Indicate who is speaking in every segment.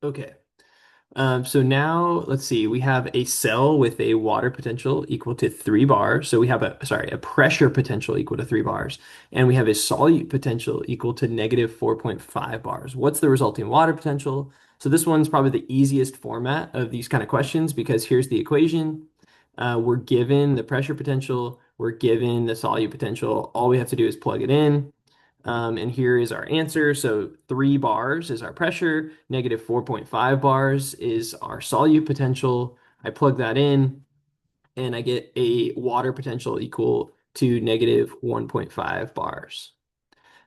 Speaker 1: Okay. So now let's see, we have a cell with a water potential equal to 3 bars. So we have a pressure potential equal to 3 bars, and we have a solute potential equal to negative 4.5 bars. What's the resulting water potential? So this one's probably the easiest format of these kind of questions because here's the equation. We're given the pressure potential, we're given the solute potential. All we have to do is plug it in. And here is our answer. So 3 bars is our pressure, negative 4.5 bars is our solute potential. I plug that in and I get a water potential equal to negative 1.5 bars.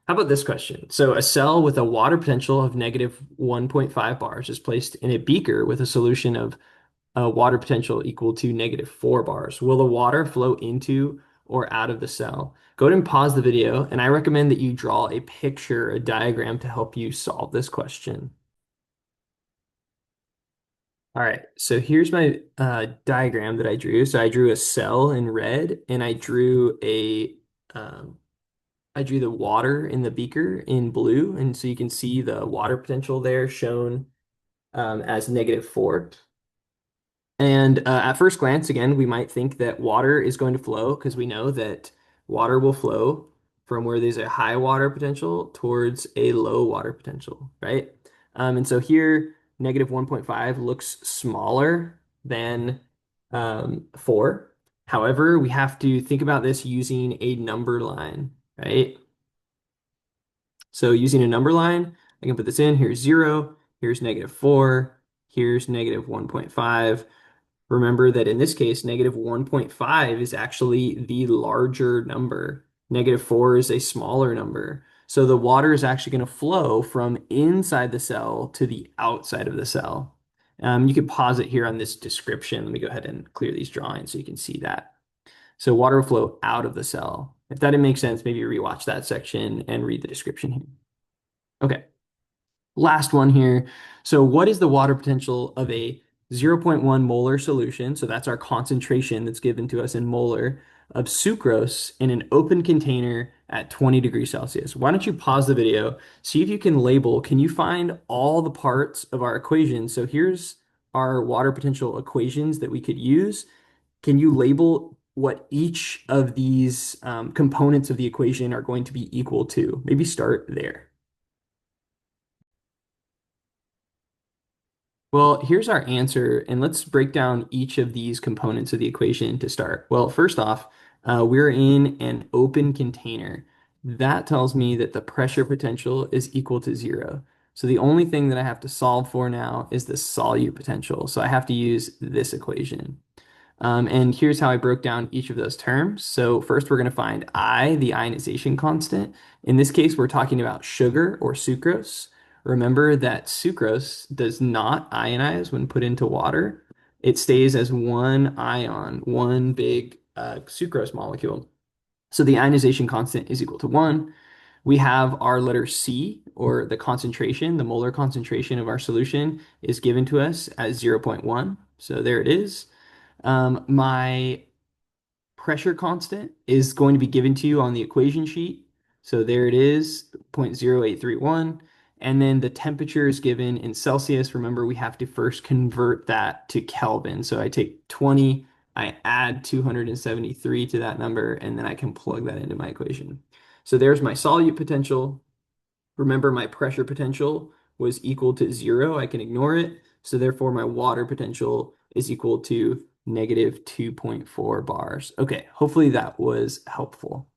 Speaker 1: How about this question? So a cell with a water potential of negative 1.5 bars is placed in a beaker with a solution of a water potential equal to negative 4 bars. Will the water flow into or out of the cell? Go ahead and pause the video, and I recommend that you draw a picture, a diagram to help you solve this question. All right, so here's my diagram that I drew. So I drew a cell in red, and um, I drew the water in the beaker in blue, and so you can see the water potential there shown as negative 4. And at first glance, again, we might think that water is going to flow because we know that water will flow from where there's a high water potential towards a low water potential, right? And so here, negative 1.5 looks smaller than 4. However, we have to think about this using a number line, right? So using a number line, I can put this in. Here's 0, here's negative 4, here's negative 1.5. Remember that in this case, negative 1.5 is actually the larger number. Negative 4 is a smaller number. So the water is actually going to flow from inside the cell to the outside of the cell. You can pause it here on this description. Let me go ahead and clear these drawings so you can see that. So water will flow out of the cell. If that didn't make sense, maybe rewatch that section and read the description here. Okay. Last one here. So what is the water potential of a zero point 0.1 molar solution? So that's our concentration that's given to us in molar of sucrose in an open container at 20 degrees Celsius. Why don't you pause the video, see if you can label, can you find all the parts of our equation? So here's our water potential equations that we could use. Can you label what each of these components of the equation are going to be equal to? Maybe start there. Well, here's our answer, and let's break down each of these components of the equation to start. Well, first off, we're in an open container. That tells me that the pressure potential is equal to 0. So the only thing that I have to solve for now is the solute potential. So I have to use this equation. And here's how I broke down each of those terms. So first we're going to find I, the ionization constant. In this case, we're talking about sugar or sucrose. Remember that sucrose does not ionize when put into water. It stays as one ion, one big sucrose molecule. So the ionization constant is equal to 1. We have our letter C, or the concentration, the molar concentration of our solution is given to us as zero point 0.1. So there it is. My pressure constant is going to be given to you on the equation sheet. So there it is, 0.0831. And then the temperature is given in Celsius. Remember, we have to first convert that to Kelvin. So I take 20, I add 273 to that number, and then I can plug that into my equation. So there's my solute potential. Remember, my pressure potential was equal to 0. I can ignore it. So therefore, my water potential is equal to negative 2.4 bars. Okay, hopefully that was helpful.